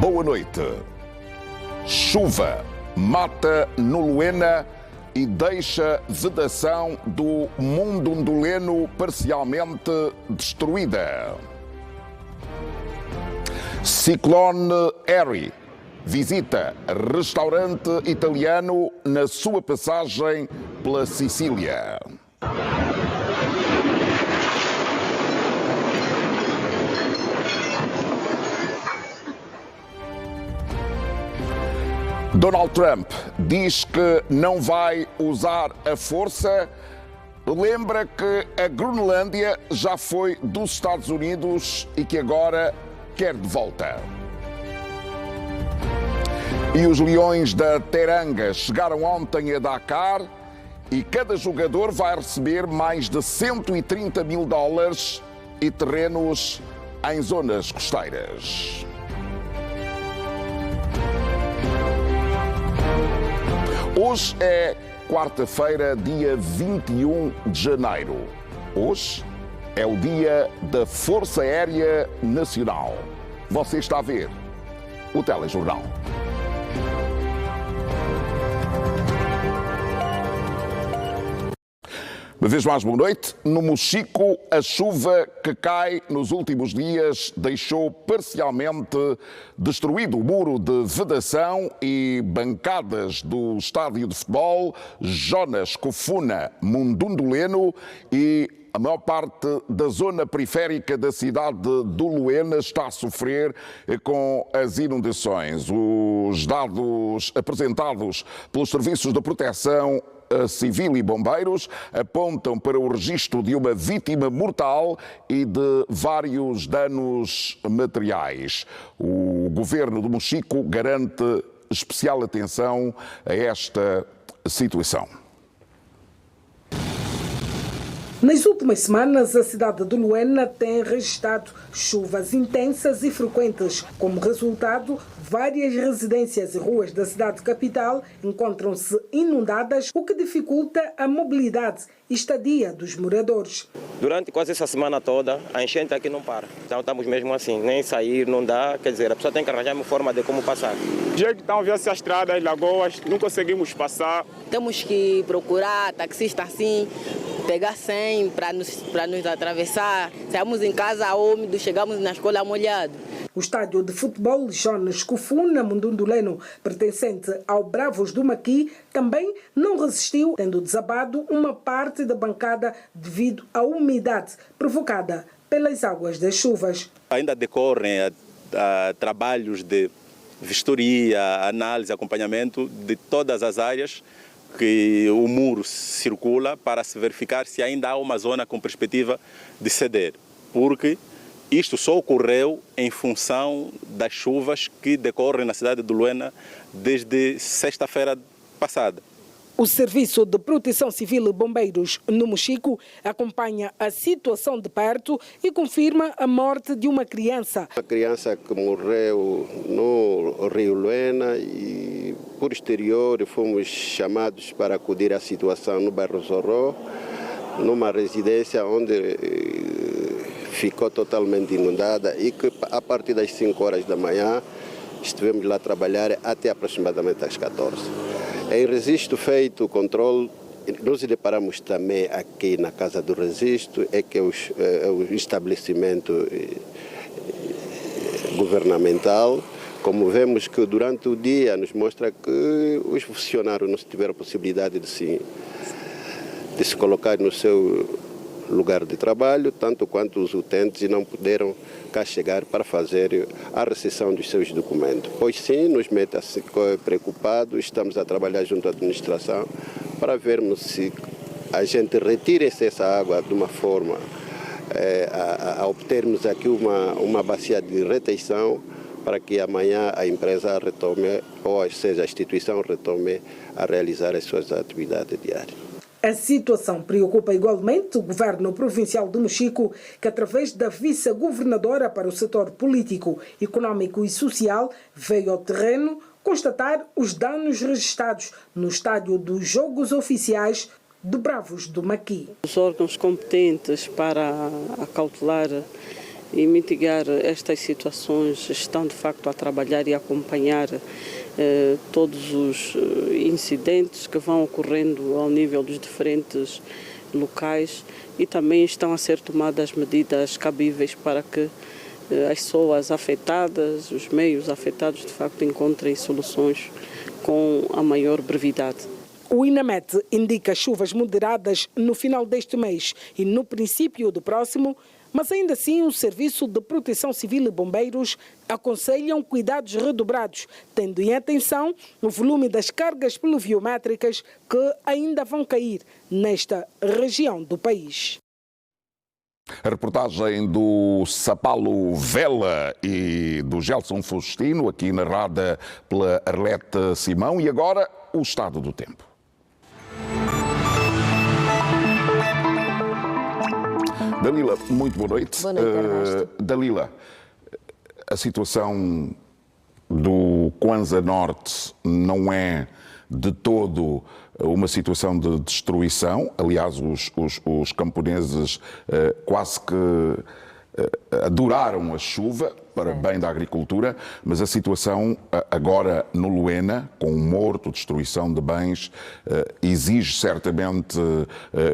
boa noite. Chuva mata no Luena e deixa vedação do Mundunduleno parcialmente destruída. Ciclone Harry visita restaurante italiano na sua passagem pela Sicília. Donald Trump diz que não vai usar a força, lembra que a Groenlândia já foi dos Estados Unidos e que agora quer de volta. E os Leões da Teranga chegaram ontem a Dakar e cada jogador vai receber mais de 130 mil dólares e terrenos em zonas costeiras. Hoje é quarta-feira, dia 21 de janeiro. Hoje é o dia da Força Aérea Nacional. Você está a ver o Telejornal. Uma vez mais, boa noite. No Mochico, a chuva que cai nos últimos dias deixou parcialmente destruído o muro de vedação e bancadas do estádio de futebol Jonas Kofuna Mundunduleno e a maior parte da zona periférica da cidade do Luena está a sofrer com as inundações. Os dados apresentados pelos serviços de proteção civil e bombeiros apontam para o registro de uma vítima mortal e de vários danos materiais. O governo do Mochico garante especial atenção a esta situação. Nas últimas semanas, a cidade de Luena tem registrado chuvas intensas e frequentes. Como resultado, várias residências e ruas da cidade capital encontram-se inundadas, o que dificulta a mobilidade e estadia dos moradores. Durante quase essa semana toda, a enchente aqui não para. Então estamos mesmo assim, nem sair não dá, quer dizer, a pessoa tem que arranjar uma forma de como passar. Do jeito que estão a ver essas estradas, lagoas, não conseguimos passar. Temos que procurar taxista assim, pegar 100 para nos atravessar. Saímos em casa úmido, chegamos na escola molhado. O estádio de futebol Jonas Kofuna Mundunduleno, pertencente ao Bravos do Maqui, também não resistiu, tendo desabado uma parte da bancada devido à umidade provocada pelas águas das chuvas. Ainda decorrem trabalhos de vistoria, análise, acompanhamento de todas as áreas que o muro circula para se verificar se ainda há uma zona com perspectiva de ceder, porque isto só ocorreu em função das chuvas que decorrem na cidade de Luena desde sexta-feira passada. O Serviço de Proteção Civil e Bombeiros no Mochico acompanha a situação de perto e confirma a morte de uma criança. Uma criança que morreu no Rio Luena e, por exterior, fomos chamados para acudir à situação no bairro Zorro, numa residência onde ficou totalmente inundada e que, a partir das 5 horas da manhã, estivemos lá a trabalhar até aproximadamente às 14. Em registro feito o controle, nos deparamos também aqui na Casa do Registro, que é o estabelecimento governamental. Como vemos que durante o dia nos mostra que os funcionários não tiveram possibilidade de se colocar no seu lugar de trabalho, tanto quanto os utentes não puderam cá chegar para fazer a recepção dos seus documentos. Pois sim, nos mete preocupados, estamos a trabalhar junto à administração para vermos se a gente retira essa água de uma forma a obtermos aqui uma bacia de retenção para que amanhã a empresa retome, ou seja, a instituição retome a realizar as suas atividades diárias. A situação preocupa igualmente o governo provincial de Mochico, que através da vice-governadora para o setor político, econômico e social, veio ao terreno constatar os danos registrados no estádio dos Jogos Oficiais de Bravos do Maqui. Os órgãos competentes para acautelar e mitigar estas situações, estão de facto a trabalhar e a acompanhar todos os incidentes que vão ocorrendo ao nível dos diferentes locais e também estão a ser tomadas medidas cabíveis para que as pessoas afetadas, os meios afetados, de facto encontrem soluções com a maior brevidade. O INAMET indica chuvas moderadas no final deste mês e no princípio do próximo, mas ainda assim o Serviço de Proteção Civil e Bombeiros aconselham cuidados redobrados, tendo em atenção o volume das cargas pluviométricas que ainda vão cair nesta região do país. A reportagem do Sapalo Vela e do Gelson Faustino, aqui narrada pela Arlete Simão. E agora, o estado do tempo. Dalila, muito boa noite. Boa noite, Ernesto. Dalila, a situação do Kwanza Norte não é de todo uma situação de destruição. Aliás, os camponeses quase que adoraram a chuva para bem da agricultura, mas a situação agora no Luena, com um morto, destruição de bens, exige certamente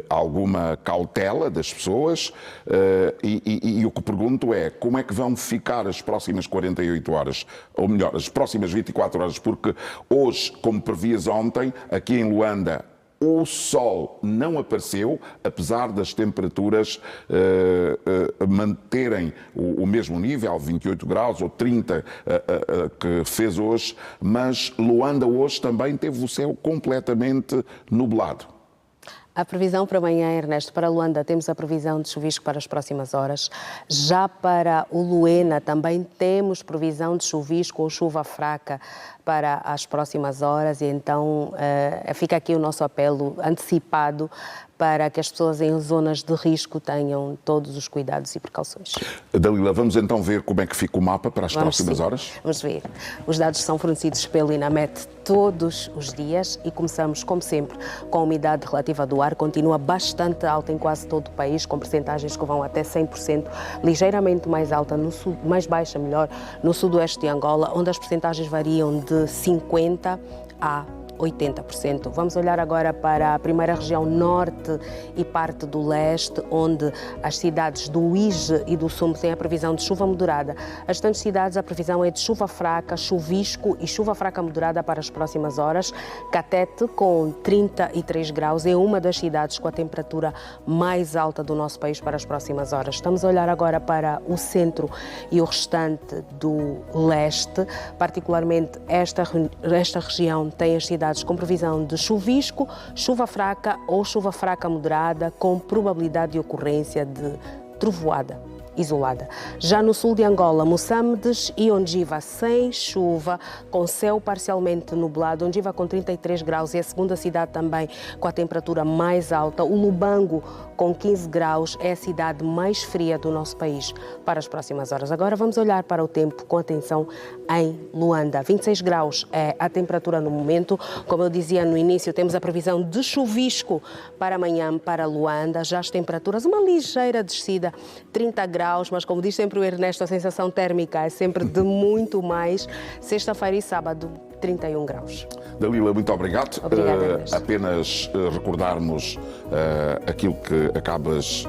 alguma cautela das pessoas e o que pergunto é como é que vão ficar as próximas 48 horas, ou melhor, as próximas 24 horas, porque hoje, como previas ontem, aqui em Luanda, o sol não apareceu, apesar das temperaturas manterem o mesmo nível, 28 graus ou 30 que fez hoje, mas Luanda hoje também teve o céu completamente nublado. A previsão para amanhã, Ernesto, para Luanda temos a previsão de chuvisco para as próximas horas. Já para o Luena também temos previsão de chuvisco ou chuva fraca para as próximas horas e então fica aqui o nosso apelo antecipado para que as pessoas em zonas de risco tenham todos os cuidados e precauções. Dalila, vamos então ver como é que fica o mapa para as próximas horas? Vamos ver. Os dados são fornecidos pelo INAMET todos os dias e começamos, como sempre, com a umidade relativa do ar. Continua bastante alta em quase todo o país, com percentagens que vão até 100%, ligeiramente mais alta no sul, mais baixa, melhor, no sudoeste de Angola, onde as percentagens variam de 50% a 80%. Vamos olhar agora para a primeira região norte e parte do leste, onde as cidades do Uíge e do Sumo têm a previsão de chuva moderada. As restantes cidades, a previsão é de chuva fraca, chuvisco e chuva fraca moderada para as próximas horas. Catete, com 33 graus, é uma das cidades com a temperatura mais alta do nosso país para as próximas horas. Estamos a olhar agora para o centro e o restante do leste, particularmente esta região tem as cidades com previsão de chuvisco, chuva fraca ou chuva fraca moderada, com probabilidade de ocorrência de trovoada isolada. Já no sul de Angola, Moçambique e Ondjiva sem chuva, com céu parcialmente nublado. Ondjiva com 33 graus é a segunda cidade também com a temperatura mais alta. O Lubango com 15 graus é a cidade mais fria do nosso país para as próximas horas. Agora vamos olhar para o tempo com atenção em Luanda. 26 graus é a temperatura no momento. Como eu dizia no início, temos a previsão de chuvisco para amanhã para Luanda. Já as temperaturas, uma ligeira descida, 30 graus, mas como diz sempre o Ernesto, a sensação térmica é sempre de muito mais. Sexta-feira e sábado, 31 graus. Dalila, muito obrigado. Obrigada, apenas recordarmos aquilo que acabas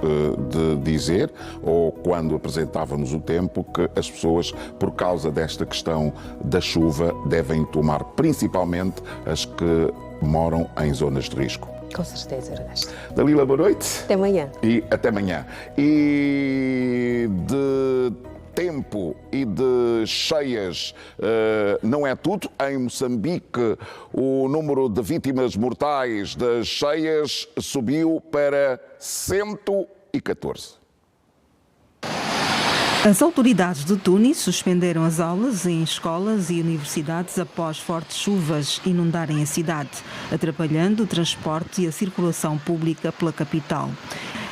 de dizer, ou quando apresentávamos o tempo, que as pessoas, por causa desta questão da chuva, devem tomar principalmente as que moram em zonas de risco. Com certeza, Ernesto. Dalila, boa noite. Até amanhã. E até amanhã. E de tempo e de cheias não é tudo. Em Moçambique, o número de vítimas mortais das cheias subiu para 114. As autoridades de Tunis suspenderam as aulas em escolas e universidades após fortes chuvas inundarem a cidade, atrapalhando o transporte e a circulação pública pela capital.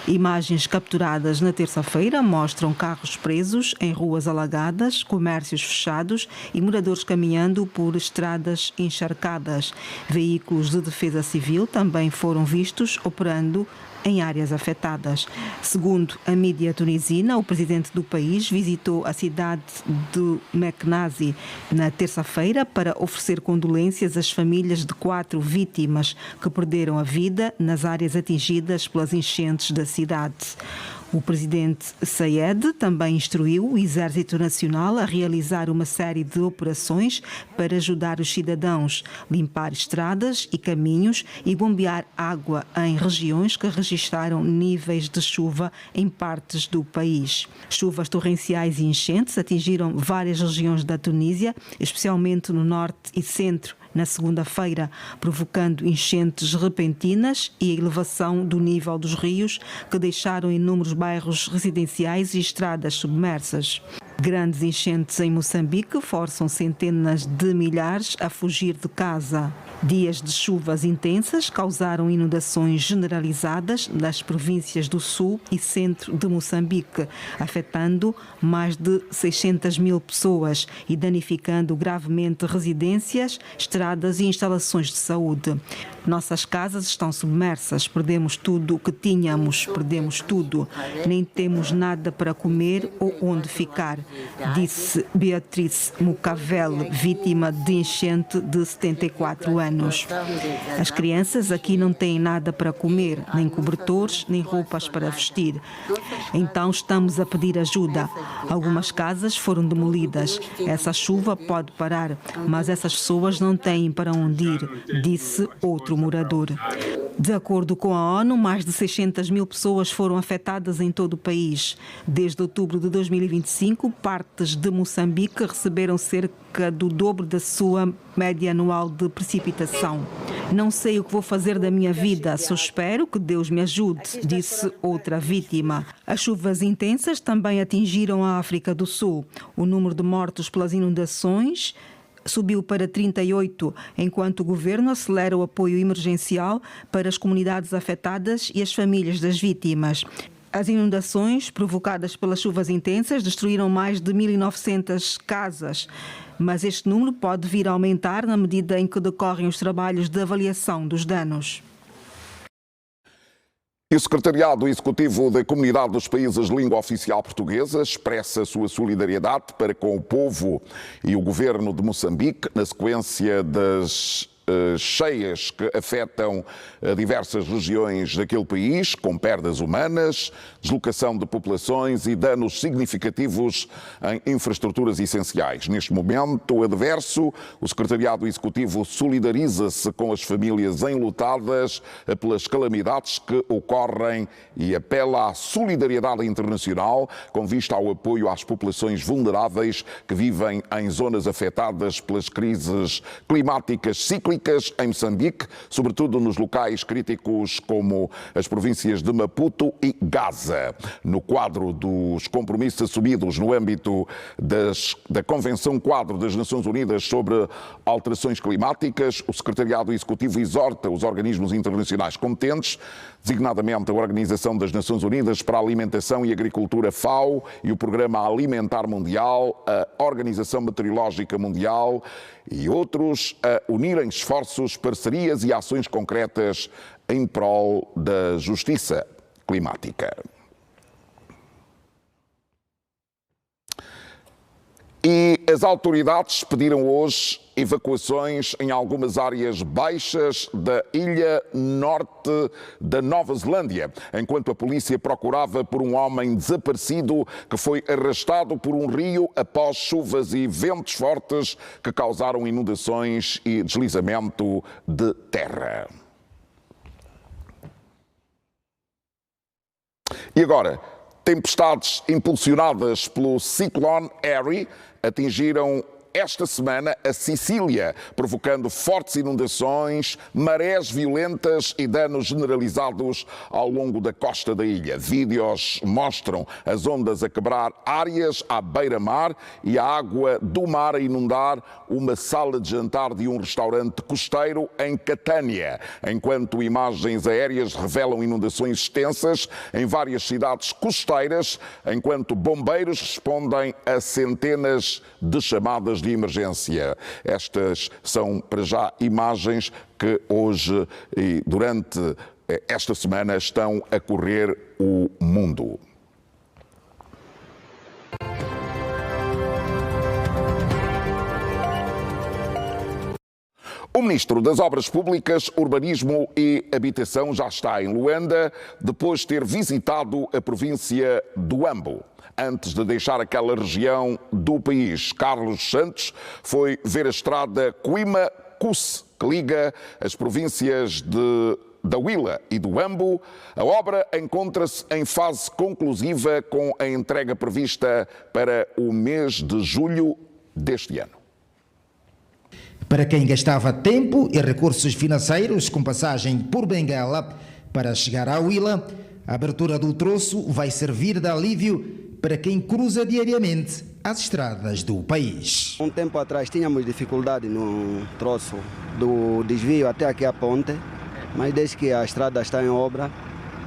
Imagens capturadas na terça-feira mostram carros presos em ruas alagadas, comércios fechados e moradores caminhando por estradas encharcadas. Veículos de defesa civil também foram vistos operando em áreas afetadas. Segundo a mídia tunisina, o presidente do país visitou a cidade de Meknasi na terça-feira para oferecer condolências às famílias de 4 vítimas que perderam a vida nas áreas atingidas pelas enchentes da cidade. O presidente Sayed também instruiu o Exército Nacional a realizar uma série de operações para ajudar os cidadãos, limpar estradas e caminhos e bombear água em regiões que registraram níveis de chuva em partes do país. Chuvas torrenciais e enchentes atingiram várias regiões da Tunísia, especialmente no norte e centro, na segunda-feira, provocando enchentes repentinas e a elevação do nível dos rios que deixaram inúmeros bairros residenciais e estradas submersas. Grandes enchentes em Moçambique forçam centenas de milhares a fugir de casa. Dias de chuvas intensas causaram inundações generalizadas nas províncias do sul e centro de Moçambique, afetando mais de 600 mil pessoas e danificando gravemente residências, estradas e instalações de saúde. Nossas casas estão submersas, perdemos tudo o que tínhamos, perdemos tudo. Nem temos nada para comer ou onde ficar, disse Beatriz Mucavel, vítima de enchente de 74 anos. As crianças aqui não têm nada para comer, nem cobertores, nem roupas para vestir. Então estamos a pedir ajuda. Algumas casas foram demolidas. Essa chuva pode parar, mas essas pessoas não têm para onde ir, disse outro morador. De acordo com a ONU, mais de 600 mil pessoas foram afetadas em todo o país. Desde outubro de 2025, partes de Moçambique receberam cerca do dobro da sua média anual de precipitação. Não sei o que vou fazer da minha vida, só espero que Deus me ajude, disse outra vítima. As chuvas intensas também atingiram a África do Sul. O número de mortos pelas inundações subiu para 38, enquanto o governo acelera o apoio emergencial para as comunidades afetadas e as famílias das vítimas. As inundações provocadas pelas chuvas intensas destruíram mais de 1.900 casas, mas este número pode vir a aumentar na medida em que decorrem os trabalhos de avaliação dos danos. E o Secretariado Executivo da Comunidade dos Países de Língua Oficial Portuguesa expressa a sua solidariedade para com o povo e o governo de Moçambique na sequência das cheias que afetam diversas regiões daquele país, com perdas humanas, deslocação de populações e danos significativos em infraestruturas essenciais. Neste momento adverso, o Secretariado Executivo solidariza-se com as famílias enlutadas pelas calamidades que ocorrem e apela à solidariedade internacional com vista ao apoio às populações vulneráveis que vivem em zonas afetadas pelas crises climáticas cíclicas em Moçambique, sobretudo nos locais críticos como as províncias de Maputo e Gaza. No quadro dos compromissos assumidos no âmbito da Convenção Quadro das Nações Unidas sobre Alterações Climáticas, o Secretariado Executivo exorta os organismos internacionais competentes, designadamente a Organização das Nações Unidas para a Alimentação e Agricultura FAO e o Programa Alimentar Mundial, a Organização Meteorológica Mundial e outros a unirem esforços, parcerias e ações concretas em prol da justiça climática. E as autoridades pediram hoje evacuações em algumas áreas baixas da ilha norte da Nova Zelândia, enquanto a polícia procurava por um homem desaparecido que foi arrastado por um rio após chuvas e ventos fortes que causaram inundações e deslizamento de terra. E agora, tempestades impulsionadas pelo ciclone Harry atingiram esta semana a Sicília, provocando fortes inundações, marés violentas e danos generalizados ao longo da costa da ilha. Vídeos mostram as ondas a quebrar áreas à beira-mar e a água do mar a inundar uma sala de jantar de um restaurante costeiro em Catânia, enquanto imagens aéreas revelam inundações extensas em várias cidades costeiras, enquanto bombeiros respondem a centenas de chamadas de emergência. Estas são, para já, imagens que hoje e durante esta semana estão a correr o mundo. O Ministro das Obras Públicas, Urbanismo e Habitação já está em Luanda, depois de ter visitado a província do Ambo. Antes de deixar aquela região do país, Carlos Santos foi ver a estrada Cuima-Cusse, que liga as províncias da Huila e do Ambo. A obra encontra-se em fase conclusiva, com a entrega prevista para o mês de julho deste ano. Para quem gastava tempo e recursos financeiros com passagem por Benguela para chegar à Huila, a abertura do troço vai servir de alívio para quem cruza diariamente as estradas do país. Um tempo atrás tínhamos dificuldade no troço do desvio até aqui à ponte, mas desde que a estrada está em obra,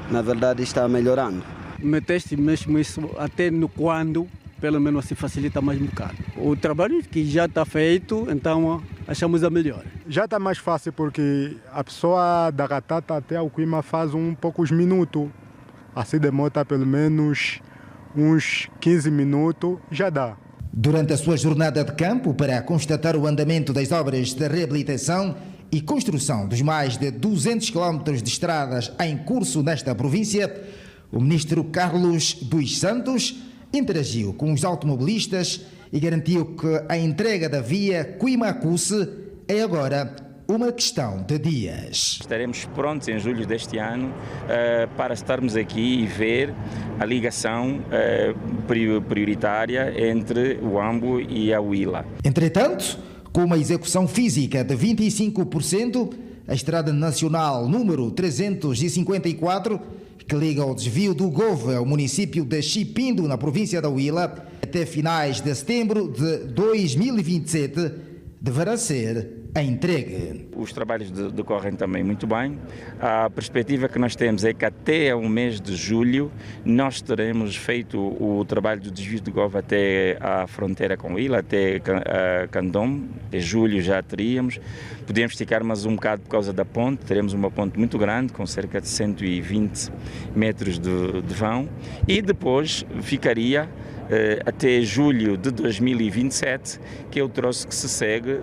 na verdade está melhorando. Meteste mesmo isso até no quando, pelo menos se facilita mais um bocado. O trabalho que já está feito, então achamos a melhor. Já está mais fácil porque a pessoa da Ratata até ao Cuima faz poucos minutos. Assim demora pelo menos uns 15 minutos, já dá. Durante a sua jornada de campo para constatar o andamento das obras de reabilitação e construção dos mais de 200 quilómetros de estradas em curso nesta província, o ministro Carlos dos Santos interagiu com os automobilistas e garantiu que a entrega da via Cuima-Cusse é agora uma questão de dias. Estaremos prontos em julho deste ano para estarmos aqui e ver a ligação prioritária entre o Ambo e a Huila. Entretanto, com uma execução física de 25%, a Estrada Nacional número 354, que liga o desvio do Gove ao município de Chipindo, na província da Huila, até finais de setembro de 2027, deverá ser entregue. Os trabalhos decorrem também muito bem. A perspectiva que nós temos é que até o mês de julho nós teremos feito o trabalho do desvio do Gove até a fronteira com Huila, até Candom. Em julho já teríamos. Podemos esticar mais um bocado por causa da ponte. Teremos uma ponte muito grande, com cerca de 120 metros de vão. E depois ficaria até julho de 2027, que é o troço que se segue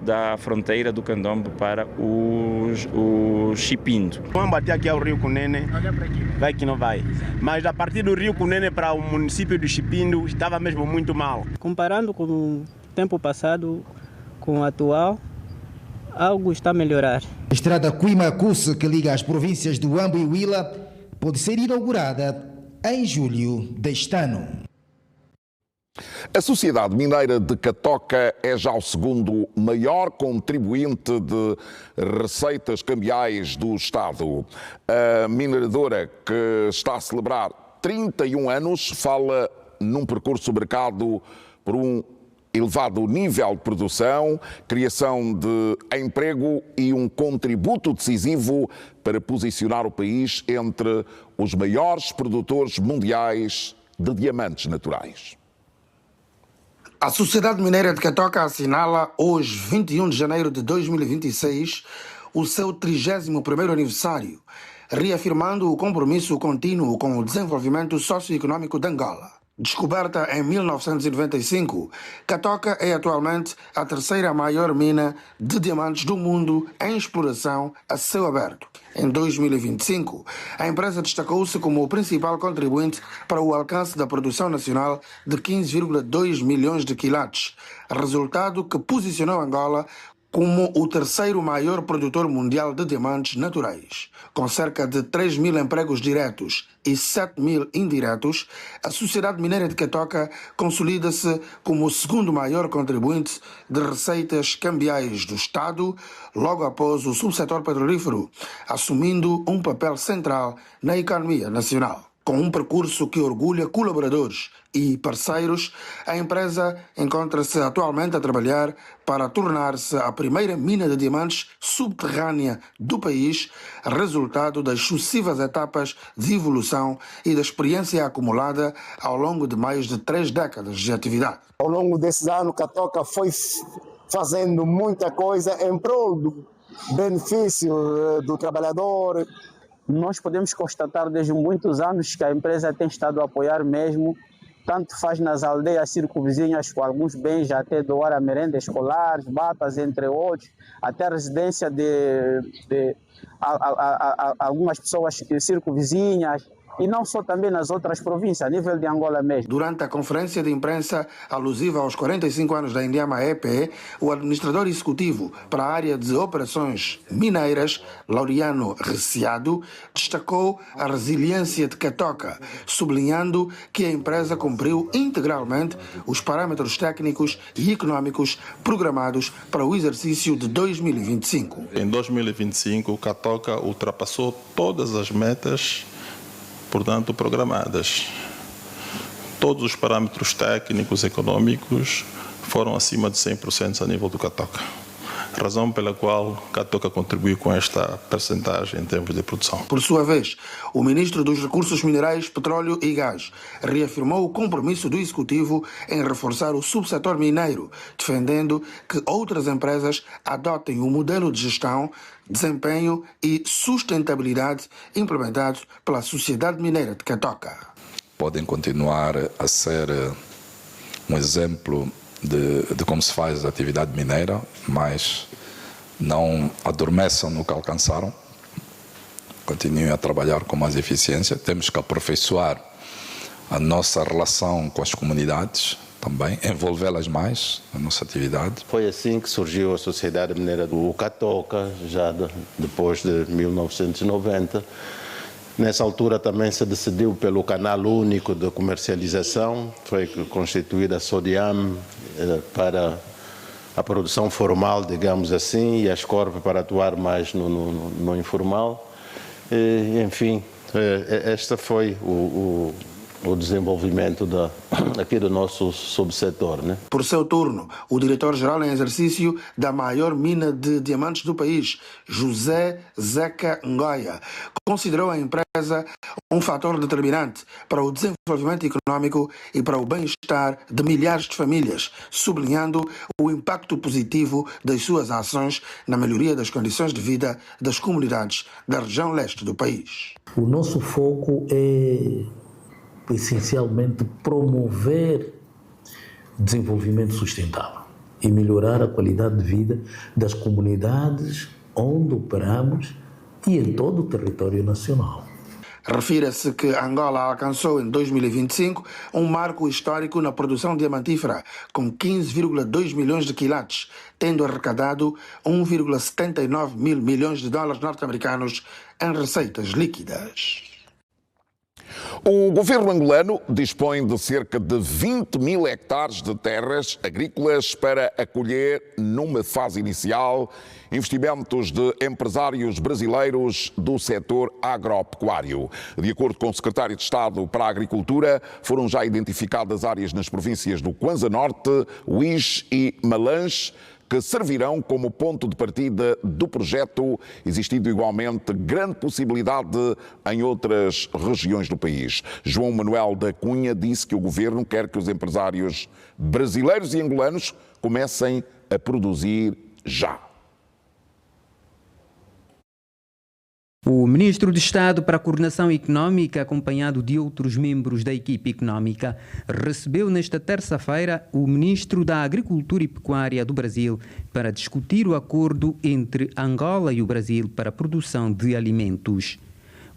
da fronteira do Candombe para o Chipindo. Vamos bater aqui ao Rio Cunene, vai que não vai. Mas a partir do Rio Cunene para o município do Chipindo estava mesmo muito mal. Comparando com o tempo passado com o atual, algo está a melhorar. A estrada Cuima-Cusse, que liga as províncias do Ambo e Huila, pode ser inaugurada em julho deste ano. A Sociedade Mineira de Catoca é já o segundo maior contribuinte de receitas cambiais do Estado. A mineradora, que está a celebrar 31 anos, fala num percurso marcado por um elevado nível de produção, criação de emprego e um contributo decisivo para posicionar o país entre os maiores produtores mundiais de diamantes naturais. A Sociedade Mineira de Catoca assinala hoje, 21 de janeiro de 2026, o seu 31º aniversário, reafirmando o compromisso contínuo com o desenvolvimento socioeconômico de Angola. Descoberta em 1995, Catoca é atualmente a terceira maior mina de diamantes do mundo em exploração a céu aberto. Em 2025, a empresa destacou-se como o principal contribuinte para o alcance da produção nacional de 15,2 milhões de quilates, resultado que posicionou Angola como o terceiro maior produtor mundial de diamantes naturais. Com cerca de 3 mil empregos diretos e 7 mil indiretos, a Sociedade Mineira de Catoca consolida-se como o segundo maior contribuinte de receitas cambiais do Estado, logo após o subsetor petrolífero, assumindo um papel central na economia nacional. Com um percurso que orgulha colaboradores e parceiros, a empresa encontra-se atualmente a trabalhar para tornar-se a primeira mina de diamantes subterrânea do país, resultado das sucessivas etapas de evolução e da experiência acumulada ao longo de mais de 3 décadas de atividade. Ao longo desses anos, Catoca foi fazendo muita coisa em prol do benefício do trabalhador, nós podemos constatar desde muitos anos que a empresa tem estado a apoiar mesmo, tanto faz nas aldeias circunvizinhas com alguns bens, até doar a merenda escolar, batas, entre outros, até a residência de algumas pessoas circunvizinhas, e não só também nas outras províncias, a nível de Angola mesmo. Durante a conferência de imprensa alusiva aos 45 anos da Indiama EP, o administrador executivo para a área de operações mineiras, Laureano Reciado, destacou a resiliência de Catoca, sublinhando que a empresa cumpriu integralmente os parâmetros técnicos e econômicos programados para o exercício de 2025. Em 2025, Catoca ultrapassou todas as metas, portanto, programadas. Todos os parâmetros técnicos e econômicos foram acima de 100% a nível do Catoca. Razão pela qual Catoca contribuiu com esta percentagem em termos de produção. Por sua vez, o ministro dos Recursos Minerais, Petróleo e Gás reafirmou o compromisso do Executivo em reforçar o subsetor mineiro, defendendo que outras empresas adotem o modelo de gestão, desempenho e sustentabilidade implementado pela Sociedade Mineira de Catoca. Podem continuar a ser um exemplo de como se faz a atividade mineira, mas não adormeçam no que alcançaram, continuem a trabalhar com mais eficiência. Temos que aperfeiçoar a nossa relação com as comunidades, também envolvê-las mais na nossa atividade. Foi assim que surgiu a Sociedade Mineira do Catoca, já depois de 1990. Nessa altura também se decidiu pelo canal único de comercialização, foi constituída a SODIAM para a produção formal, digamos assim, e a Ascorp para atuar mais no informal. E, enfim, este foi o desenvolvimento aqui do nosso subsetor, né? Por seu turno, o diretor-geral em exercício da maior mina de diamantes do país, José Zeca Ngoia, considerou a empresa um fator determinante para o desenvolvimento econômico e para o bem-estar de milhares de famílias, sublinhando o impacto positivo das suas ações na melhoria das condições de vida das comunidades da região leste do país. O nosso foco é essencialmente promover desenvolvimento sustentável e melhorar a qualidade de vida das comunidades onde operamos e em todo o território nacional. Refira-se que Angola alcançou em 2025 um marco histórico na produção diamantífera, com 15,2 milhões de quilates, tendo arrecadado 1,79 mil milhões de dólares norte-americanos em receitas líquidas. O governo angolano dispõe de cerca de 20 mil hectares de terras agrícolas para acolher, numa fase inicial, investimentos de empresários brasileiros do setor agropecuário. De acordo com o secretário de Estado para a Agricultura, foram já identificadas áreas nas províncias do Kwanza Norte, Uís e Malange, que servirão como ponto de partida do projeto, existindo igualmente grande possibilidade em outras regiões do país. João Manuel da Cunha disse que o governo quer que os empresários brasileiros e angolanos comecem a produzir já. O ministro de Estado para a Coordenação Económica, acompanhado de outros membros da equipe económica, recebeu nesta terça-feira o ministro da Agricultura e Pecuária do Brasil para discutir o acordo entre Angola e o Brasil para a produção de alimentos.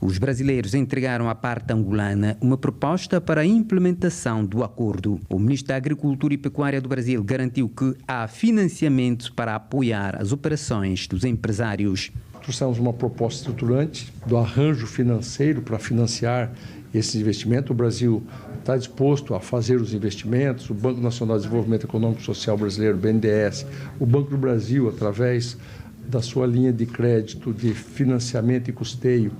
Os brasileiros entregaram à parte angolana uma proposta para a implementação do acordo. O ministro da Agricultura e Pecuária do Brasil garantiu que há financiamento para apoiar as operações dos empresários. Trouxemos uma proposta estruturante do arranjo financeiro para financiar esse investimento. O Brasil está disposto a fazer os investimentos, o Banco Nacional de Desenvolvimento Econômico e Social Brasileiro, BNDES, o Banco do Brasil, através da sua linha de crédito de financiamento e custeio,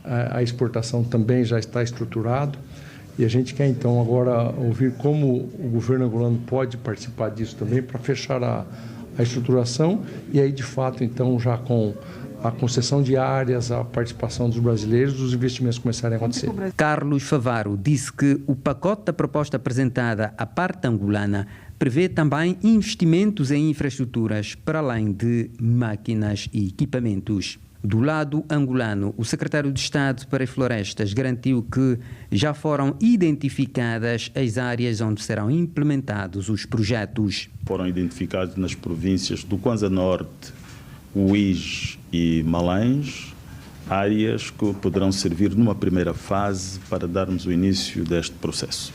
a exportação também já está estruturado. E a gente quer, então, agora ouvir como o governo angolano pode participar disso também para fechar a estruturação e aí, de fato, então, já com a concessão de áreas, a participação dos brasileiros, os investimentos começarem a acontecer. Carlos Favaro disse que o pacote da proposta apresentada à parte angolana prevê também investimentos em infraestruturas, para além de máquinas e equipamentos. Do lado angolano, o secretário de Estado para as Florestas garantiu que já foram identificadas as áreas onde serão implementados os projetos. Foram identificados nas províncias do Kwanza Norte, Uís e Malães, áreas que poderão servir numa primeira fase para darmos o início deste processo.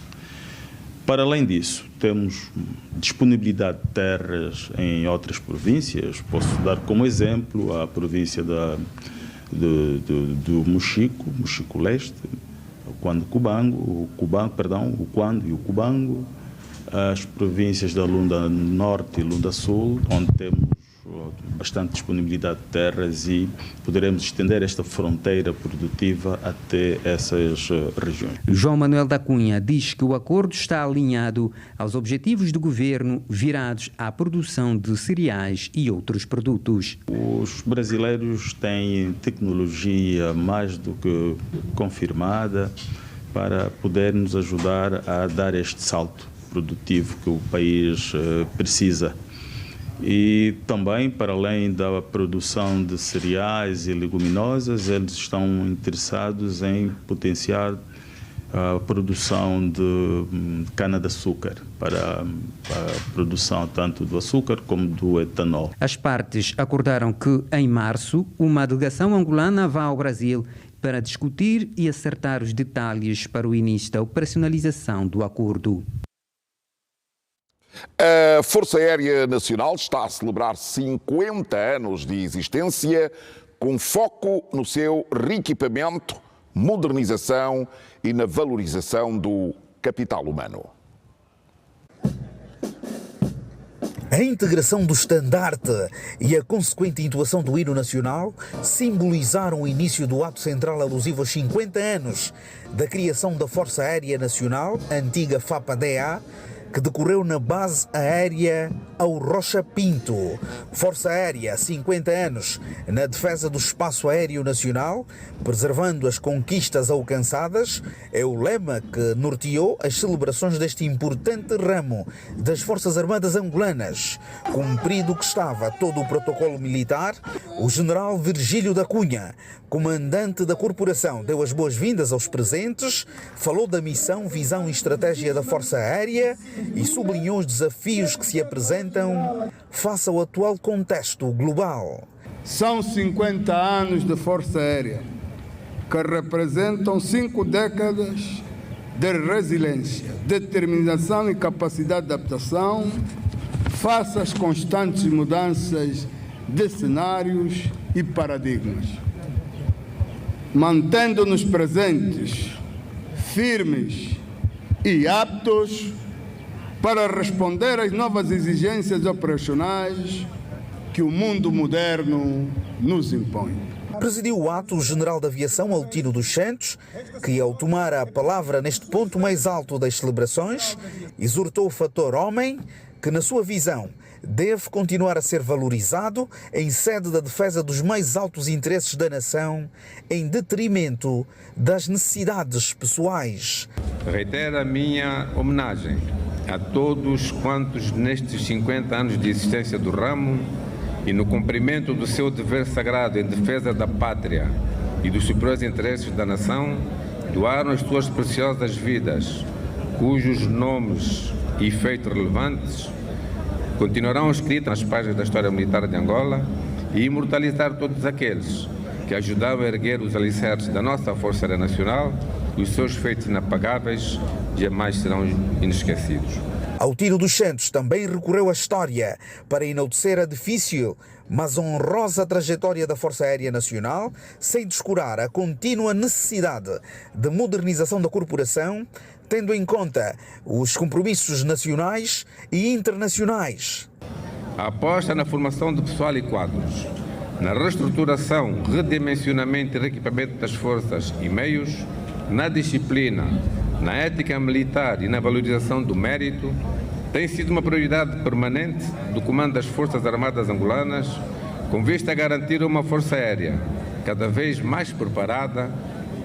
Para além disso, temos disponibilidade de terras em outras províncias. Posso dar como exemplo a província do Mochico Leste, o Quando e o Cubango, as províncias da Lunda Norte e Lunda Sul, onde temos bastante disponibilidade de terras e poderemos estender esta fronteira produtiva até essas regiões. João Manuel da Cunha diz que o acordo está alinhado aos objetivos do governo virados à produção de cereais e outros produtos. Os brasileiros têm tecnologia mais do que confirmada para poder nos ajudar a dar este salto produtivo que o país precisa. E também, para além da produção de cereais e leguminosas, eles estão interessados em potenciar a produção de cana-de-açúcar para a produção tanto do açúcar como do etanol. As partes acordaram que, em março, uma delegação angolana vá ao Brasil para discutir e acertar os detalhes para o início da operacionalização do acordo. A Força Aérea Nacional está a celebrar 50 anos de existência com foco no seu reequipamento, modernização e na valorização do capital humano. A integração do estandarte e a consequente entoação do hino nacional simbolizaram o início do ato central alusivo aos 50 anos da criação da Força Aérea Nacional, a antiga FAPA-DA, que decorreu na base aérea ao Rocha Pinto. Força Aérea, 50 anos na defesa do espaço aéreo nacional, preservando as conquistas alcançadas, é o lema que norteou as celebrações deste importante ramo das Forças Armadas angolanas. Cumprido que estava todo o protocolo militar, o general Virgílio da Cunha, comandante da corporação, deu as boas-vindas aos presentes, falou da missão, visão e estratégia da Força Aérea e sublinhou os desafios que se apresentam face ao atual contexto global. São 50 anos de Força Aérea, que representam 5 décadas de resiliência, determinação e capacidade de adaptação face às constantes mudanças de cenários e paradigmas, mantendo-nos presentes, firmes e aptos para responder às novas exigências operacionais que o mundo moderno nos impõe. Presidiu o ato o general da aviação Altino dos Santos, que, ao tomar a palavra neste ponto mais alto das celebrações, exortou o fator homem, que, na sua visão, deve continuar a ser valorizado em sede da defesa dos mais altos interesses da nação, em detrimento das necessidades pessoais. Reitero a minha homenagem a todos quantos nestes 50 anos de existência do ramo e no cumprimento do seu dever sagrado em defesa da pátria e dos superiores interesses da nação, doaram as suas preciosas vidas, cujos nomes e feitos relevantes continuarão escritos nas páginas da história militar de Angola e imortalizar todos aqueles que ajudaram a erguer os alicerces da nossa Força Aérea Nacional e os seus feitos inapagáveis jamais serão inesquecidos. Altino dos Santos também recorreu à história para enaltecer a difícil, mas honrosa trajetória da Força Aérea Nacional, sem descurar a contínua necessidade de modernização da corporação, tendo em conta os compromissos nacionais e internacionais. A aposta na formação de pessoal e quadros, na reestruturação, redimensionamento e reequipamento das forças e meios, na disciplina, na ética militar e na valorização do mérito, tem sido uma prioridade permanente do Comando das Forças Armadas Angolanas, com vista a garantir uma força aérea cada vez mais preparada,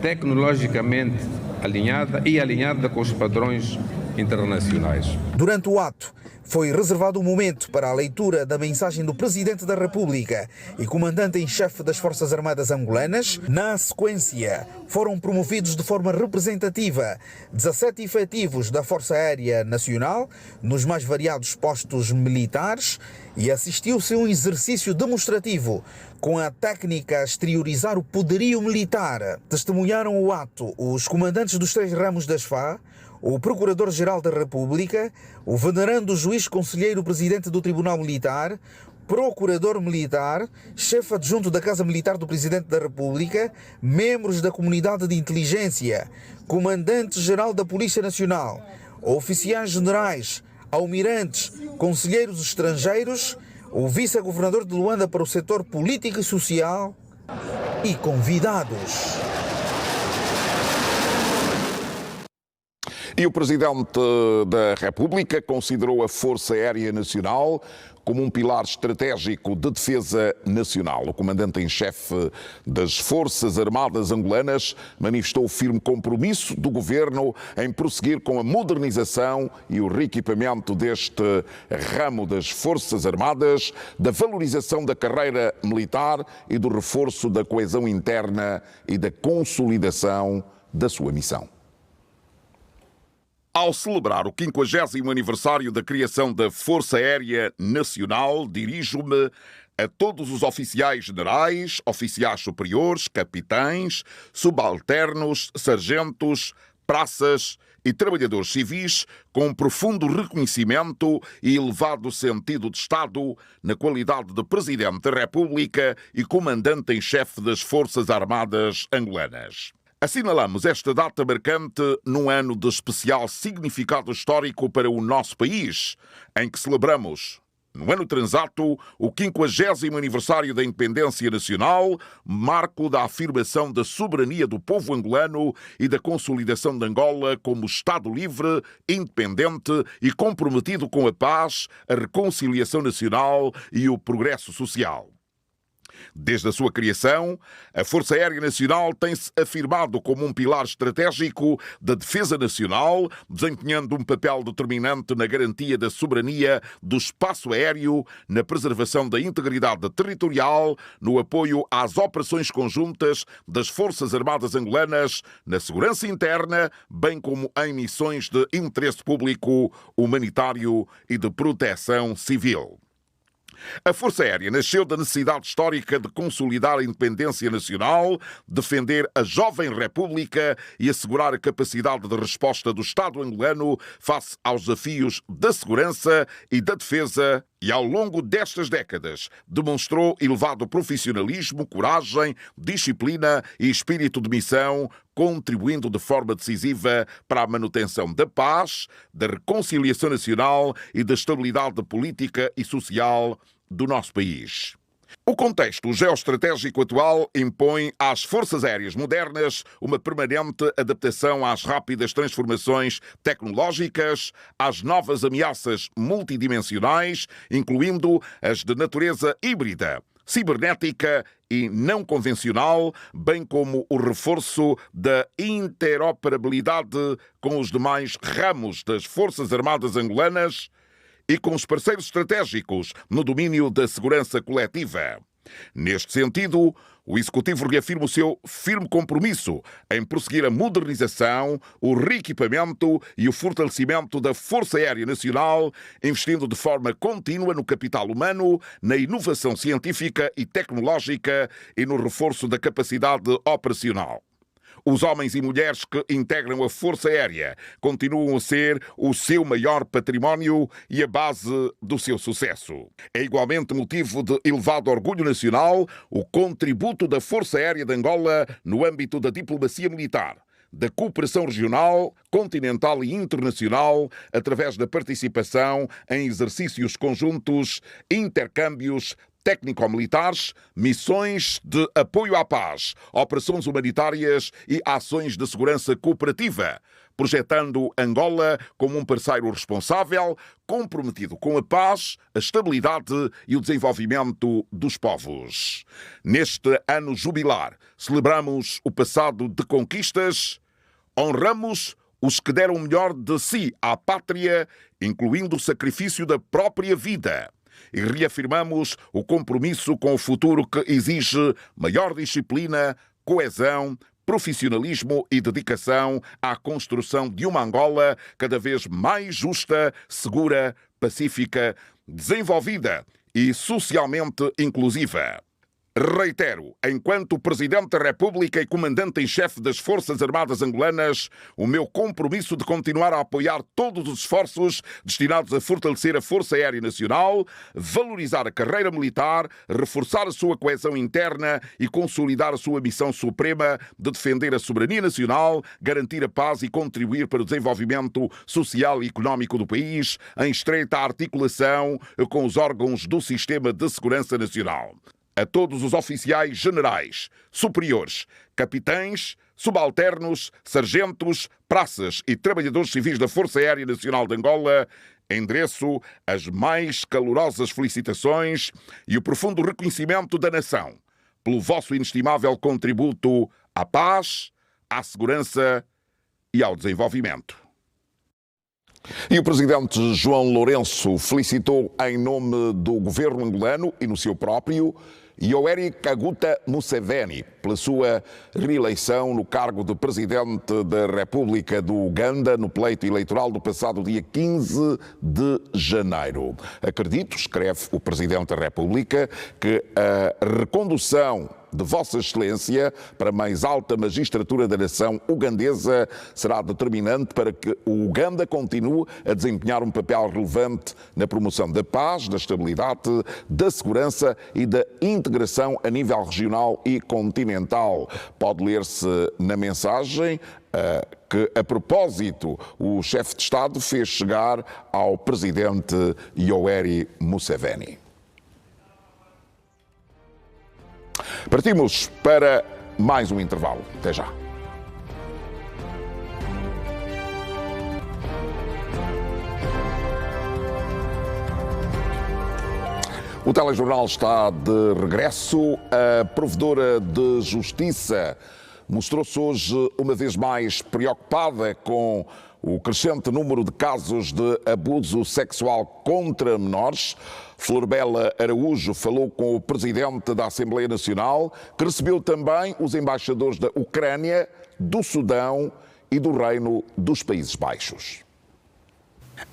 tecnologicamente alinhada com os padrões internacionais. Durante o ato, foi reservado um momento para a leitura da mensagem do Presidente da República e Comandante-em-Chefe das Forças Armadas Angolanas. Na sequência, foram promovidos de forma representativa 17 efetivos da Força Aérea Nacional nos mais variados postos militares e assistiu-se a um exercício demonstrativo com a técnica a exteriorizar o poderio militar. Testemunharam o ato os comandantes dos 3 ramos das FA, o Procurador-Geral da República, o venerando juiz conselheiro presidente do Tribunal Militar, Procurador Militar, chefe adjunto da Casa Militar do Presidente da República, membros da Comunidade de Inteligência, Comandante-Geral da Polícia Nacional, oficiais generais, almirantes, conselheiros estrangeiros, o vice-governador de Luanda para o setor político e social e convidados. E o Presidente da República considerou a Força Aérea Nacional como um pilar estratégico de defesa nacional. O Comandante-em-Chefe das Forças Armadas Angolanas manifestou o firme compromisso do Governo em prosseguir com a modernização e o reequipamento deste ramo das Forças Armadas, da valorização da carreira militar e do reforço da coesão interna e da consolidação da sua missão. Ao celebrar o 50º aniversário da criação da Força Aérea Nacional, dirijo-me a todos os oficiais generais, oficiais superiores, capitães, subalternos, sargentos, praças e trabalhadores civis com profundo reconhecimento e elevado sentido de Estado na qualidade de Presidente da República e Comandante-em-Chefe das Forças Armadas Angolanas. Assinalamos esta data marcante num ano de especial significado histórico para o nosso país, em que celebramos, no ano transato, o 50º aniversário da independência nacional, marco da afirmação da soberania do povo angolano e da consolidação de Angola como Estado livre, independente e comprometido com a paz, a reconciliação nacional e o progresso social. Desde a sua criação, a Força Aérea Nacional tem-se afirmado como um pilar estratégico da defesa nacional, desempenhando um papel determinante na garantia da soberania do espaço aéreo, na preservação da integridade territorial, no apoio às operações conjuntas das Forças Armadas Angolanas, na segurança interna, bem como em missões de interesse público, humanitário e de proteção civil. A Força Aérea nasceu da necessidade histórica de consolidar a independência nacional, defender a jovem República e assegurar a capacidade de resposta do Estado angolano face aos desafios da segurança e da defesa, e ao longo destas décadas demonstrou elevado profissionalismo, coragem, disciplina e espírito de missão, contribuindo de forma decisiva para a manutenção da paz, da reconciliação nacional e da estabilidade política e social do nosso país. O contexto geoestratégico atual impõe às forças aéreas modernas uma permanente adaptação às rápidas transformações tecnológicas, às novas ameaças multidimensionais, incluindo as de natureza híbrida, cibernética e não convencional, bem como o reforço da interoperabilidade com os demais ramos das Forças Armadas Angolanas e com os parceiros estratégicos no domínio da segurança coletiva. Neste sentido, o Executivo reafirma o seu firme compromisso em prosseguir a modernização, o reequipamento e o fortalecimento da Força Aérea Nacional, investindo de forma contínua no capital humano, na inovação científica e tecnológica e no reforço da capacidade operacional. Os homens e mulheres que integram a Força Aérea continuam a ser o seu maior património e a base do seu sucesso. É igualmente motivo de elevado orgulho nacional o contributo da Força Aérea de Angola no âmbito da diplomacia militar, da cooperação regional, continental e internacional, através da participação em exercícios conjuntos, intercâmbios técnico-militares, missões de apoio à paz, operações humanitárias e ações de segurança cooperativa, projetando Angola como um parceiro responsável, comprometido com a paz, a estabilidade e o desenvolvimento dos povos. Neste ano jubilar, celebramos o passado de conquistas, honramos os que deram o melhor de si à pátria, incluindo o sacrifício da própria vida. E reafirmamos o compromisso com o futuro que exige maior disciplina, coesão, profissionalismo e dedicação à construção de uma Angola cada vez mais justa, segura, pacífica, desenvolvida e socialmente inclusiva. Reitero, enquanto Presidente da República e Comandante-em-Chefe das Forças Armadas Angolanas, o meu compromisso de continuar a apoiar todos os esforços destinados a fortalecer a Força Aérea Nacional, valorizar a carreira militar, reforçar a sua coesão interna e consolidar a sua missão suprema de defender a soberania nacional, garantir a paz e contribuir para o desenvolvimento social e económico do país, em estreita articulação com os órgãos do Sistema de Segurança Nacional. A todos os oficiais generais, superiores, capitães, subalternos, sargentos, praças e trabalhadores civis da Força Aérea Nacional de Angola, endereço as mais calorosas felicitações e o profundo reconhecimento da nação pelo vosso inestimável contributo à paz, à segurança e ao desenvolvimento. E o presidente João Lourenço felicitou em nome do governo angolano e no seu próprio Yoweri Kaguta Museveni pela sua reeleição no cargo de presidente da República do Uganda no pleito eleitoral do passado dia 15 de janeiro. Acredito, escreve o presidente da República, que a recondução de Vossa Excelência para a mais alta magistratura da nação ugandesa será determinante para que o Uganda continue a desempenhar um papel relevante na promoção da paz, da estabilidade, da segurança e da integração a nível regional e continental. Pode ler-se na mensagem que, a propósito, o chefe de Estado fez chegar ao presidente Yoweri Museveni. Partimos para mais um intervalo. Até já. O telejornal está de regresso. A provedora de justiça mostrou-se hoje uma vez mais preocupada com o crescente número de casos de abuso sexual contra menores. Florbela Araújo falou com o presidente da Assembleia Nacional, que recebeu também os embaixadores da Ucrânia, do Sudão e do Reino dos Países Baixos.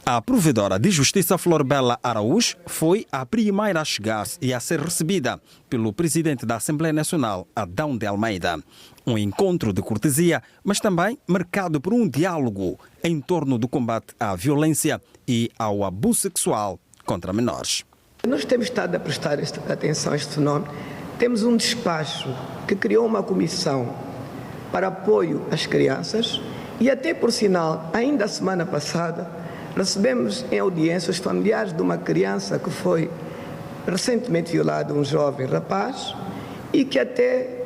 A provedora de justiça Florbela Araújo foi a primeira a chegar e a ser recebida pelo presidente da Assembleia Nacional, Adão de Almeida. Um encontro de cortesia, mas também marcado por um diálogo em torno do combate à violência e ao abuso sexual contra menores. Nós temos estado a prestar atenção a este fenómeno. Temos um despacho que criou uma comissão para apoio às crianças e até, por sinal, ainda a semana passada, recebemos em audiência os familiares de uma criança que foi recentemente violada, um jovem rapaz, e que até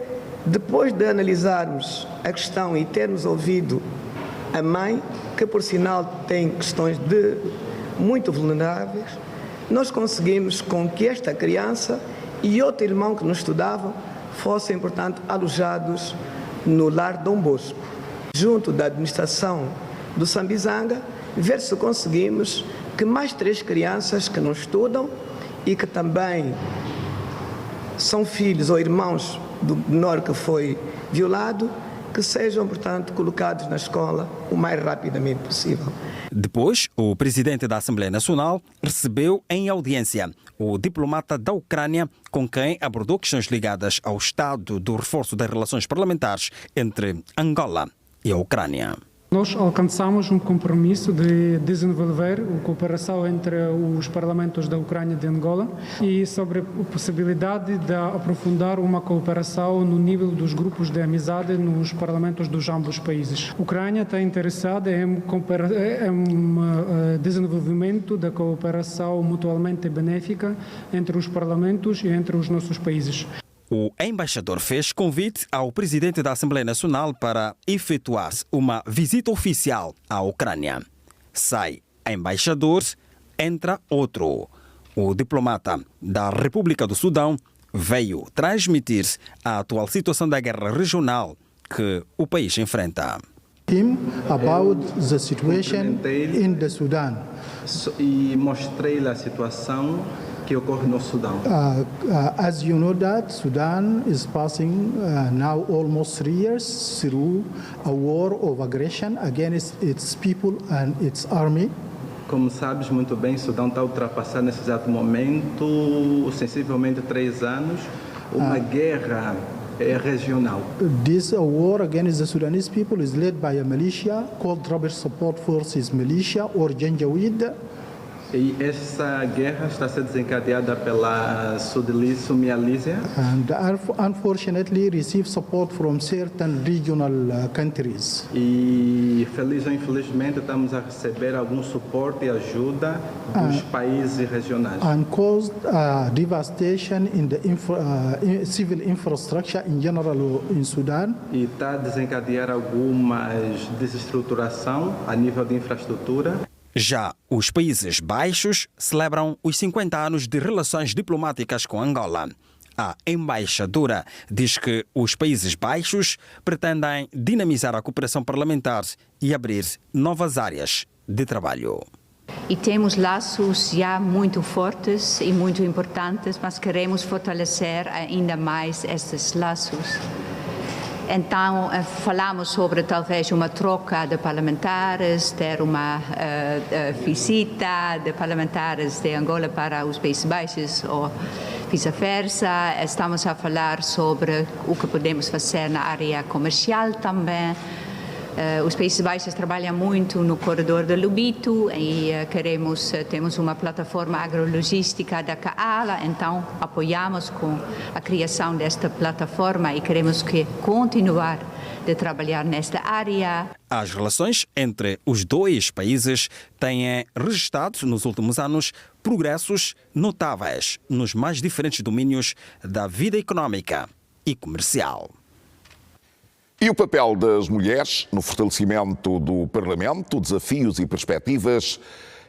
depois de analisarmos a questão e termos ouvido a mãe, que por sinal tem questões muito vulneráveis, nós conseguimos com que esta criança e outro irmão que nos estudavam fossem, portanto, alojados no lar Dom Bosco, junto da administração do Sambizanga, ver se conseguimos que mais 3 crianças que não estudam e que também são filhos ou irmãos do menor que foi violado, que sejam, portanto, colocados na escola o mais rapidamente possível. Depois, o presidente da Assembleia Nacional recebeu em audiência o diplomata da Ucrânia, com quem abordou questões ligadas ao estado do reforço das relações parlamentares entre Angola e a Ucrânia. Nós alcançamos um compromisso de desenvolver a cooperação entre os parlamentos da Ucrânia e de Angola e sobre a possibilidade de aprofundar uma cooperação no nível dos grupos de amizade nos parlamentos dos ambos países. A Ucrânia está interessada em desenvolvimento da cooperação mutuamente benéfica entre os parlamentos e entre os nossos países. O embaixador fez convite ao presidente da Assembleia Nacional para efetuar uma visita oficial à Ucrânia. Sai embaixador, entra outro. O diplomata da República do Sudão veio transmitir a atual situação da guerra regional que o país enfrenta. him about the situation in the Sudan. E mostrei-lhe a situação que ocorre no Sudão. As you know that Sudan is passing now almost 3 years through a war of aggression against its people and its army. Como sabes muito bem, Sudão está a ultrapassar nesse exato momento, sensivelmente 3 anos, uma guerra regional. This war against the Sudanese people is led by a militia called Rapid Support Forces Militia or Janjaweed. E essa guerra está a ser desencadeada pela Somalia and unfortunately receive support from certain regional countries. E feliz ou infelizmente estamos a receber algum suporte e ajuda dos países regionais. And caused devastation in the civil infrastructure in general in Sudan. E está a desencadear algumas desestruturação a nível de infraestrutura. Já os Países Baixos celebram os 50 anos de relações diplomáticas com Angola. A embaixadora diz que os Países Baixos pretendem dinamizar a cooperação parlamentar e abrir novas áreas de trabalho. E temos laços já muito fortes e muito importantes, mas queremos fortalecer ainda mais estes laços. Então, falamos sobre talvez uma troca de parlamentares, ter uma visita de parlamentares de Angola para os Países Baixos ou vice-versa. Estamos a falar sobre o que podemos fazer na área comercial também. Os Países Baixos trabalham muito no corredor de Lobito e temos uma plataforma agrologística da CAALA, então apoiamos com a criação desta plataforma e queremos continuar de trabalhar nesta área. As relações entre os dois países têm registrado nos últimos anos progressos notáveis nos mais diferentes domínios da vida económica e comercial. E o papel das mulheres no fortalecimento do Parlamento, desafios e perspectivas,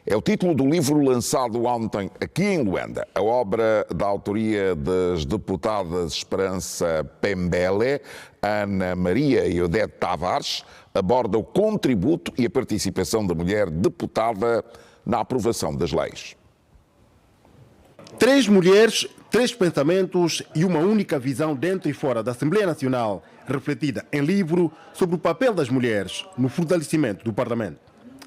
é o título do livro lançado ontem aqui em Luanda. A obra da autoria das deputadas Esperança Pembele, Ana Maria e Odete Tavares aborda o contributo e a participação da mulher deputada na aprovação das leis. 3 mulheres, 3 pensamentos e uma única visão dentro e fora da Assembleia Nacional, refletida em livro sobre o papel das mulheres no fortalecimento do Parlamento.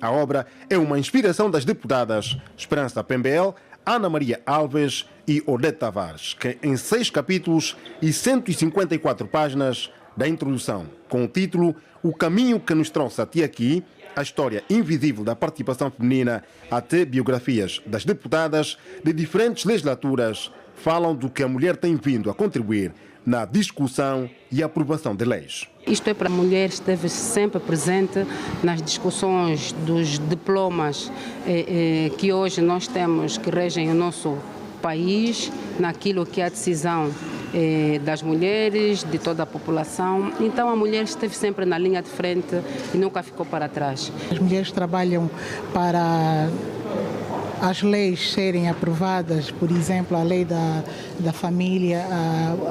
A obra é uma inspiração das deputadas Esperança Pembele, Ana Maria Alves e Odete Tavares, que em 6 capítulos e 154 páginas da introdução, com o título O Caminho que nos trouxe até aqui, a história invisível da participação feminina até biografias das deputadas de diferentes legislaturas, falam do que a mulher tem vindo a contribuir na discussão e aprovação de leis. Isto é para a mulher, esteve sempre presente nas discussões dos diplomas que hoje nós temos, que regem o nosso país, naquilo que é a decisão das mulheres, de toda a população. Então a mulher esteve sempre na linha de frente e nunca ficou para trás. As mulheres trabalham para as leis serem aprovadas, por exemplo, a lei da família.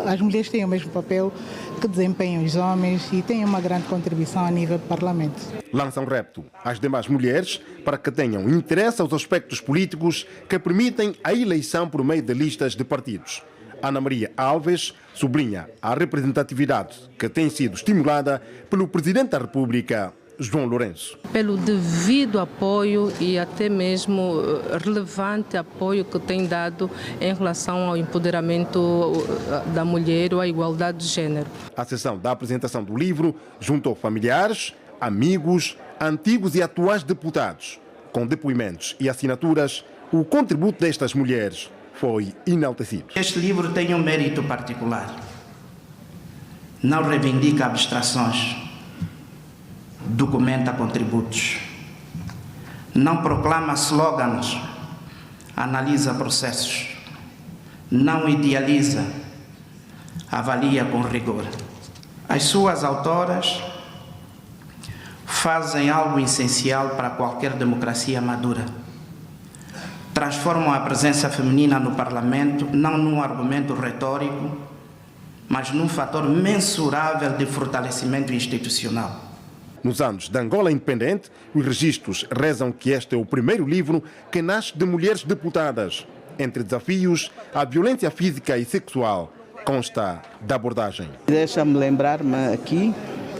As mulheres têm o mesmo papel que desempenham os homens e têm uma grande contribuição a nível do Parlamento. Lança um repto às demais mulheres para que tenham interesse aos aspectos políticos que permitem a eleição por meio de listas de partidos. Ana Maria Alves sublinha a representatividade que tem sido estimulada pelo Presidente da República, João Lourenço. Pelo devido apoio e até mesmo relevante apoio que tem dado em relação ao empoderamento da mulher ou à igualdade de género. A sessão da apresentação do livro juntou familiares, amigos, antigos e atuais deputados. Com depoimentos e assinaturas, o contributo destas mulheres foi enaltecido. Este livro tem um mérito particular. Não reivindica abstrações, documenta contributos. Não proclama slogans, analisa processos. Não idealiza, avalia com rigor. As suas autoras fazem algo essencial para qualquer democracia madura. Transformam a presença feminina no Parlamento não num argumento retórico, mas num fator mensurável de fortalecimento institucional. Nos anos da Angola independente, os registros rezam que este é o primeiro livro que nasce de mulheres deputadas. Entre desafios, a violência física e sexual consta da abordagem. Deixa-me lembrar-me aqui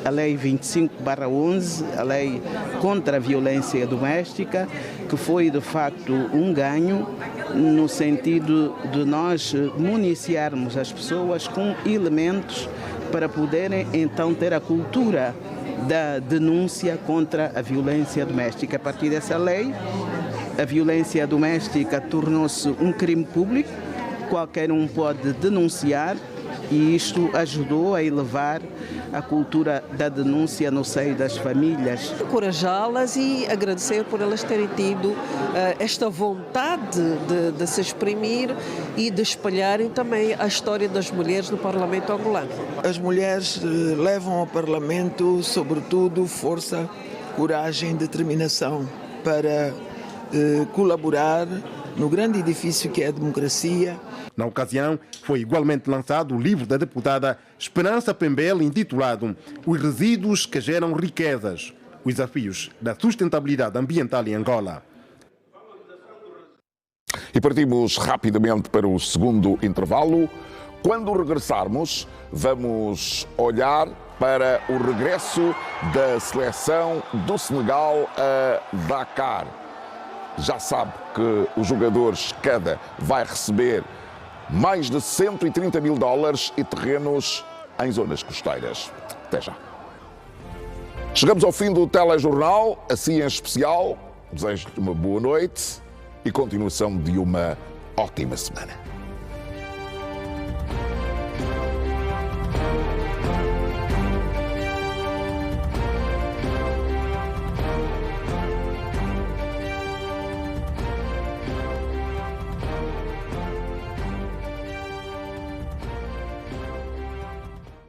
a Lei 25/11, a Lei contra a Violência Doméstica, que foi de facto um ganho no sentido de nós municiarmos as pessoas com elementos para poderem então ter a cultura da denúncia contra a violência doméstica. A partir dessa lei, a violência doméstica tornou-se um crime público, qualquer um pode denunciar, e isto ajudou a elevar a cultura da denúncia no seio das famílias. Encorajá-las e agradecer por elas terem tido esta vontade de se exprimir e de espalharem também a história das mulheres no Parlamento angolano. As mulheres levam ao Parlamento, sobretudo, força, coragem, determinação para colaborar no grande edifício que é a democracia. Na ocasião, foi igualmente lançado o livro da deputada Esperança Pembele, intitulado Os Resíduos que Geram Riquezas, os desafios da sustentabilidade ambiental em Angola. E partimos rapidamente para o segundo intervalo. Quando regressarmos, vamos olhar para o regresso da seleção do Senegal a Dakar. Já sabe que os jogadores cada vai receber mais de $130 mil e terrenos em zonas costeiras. Até já. Chegamos ao fim do telejornal, assim em especial. Desejo-lhe uma boa noite e continuação de uma ótima semana.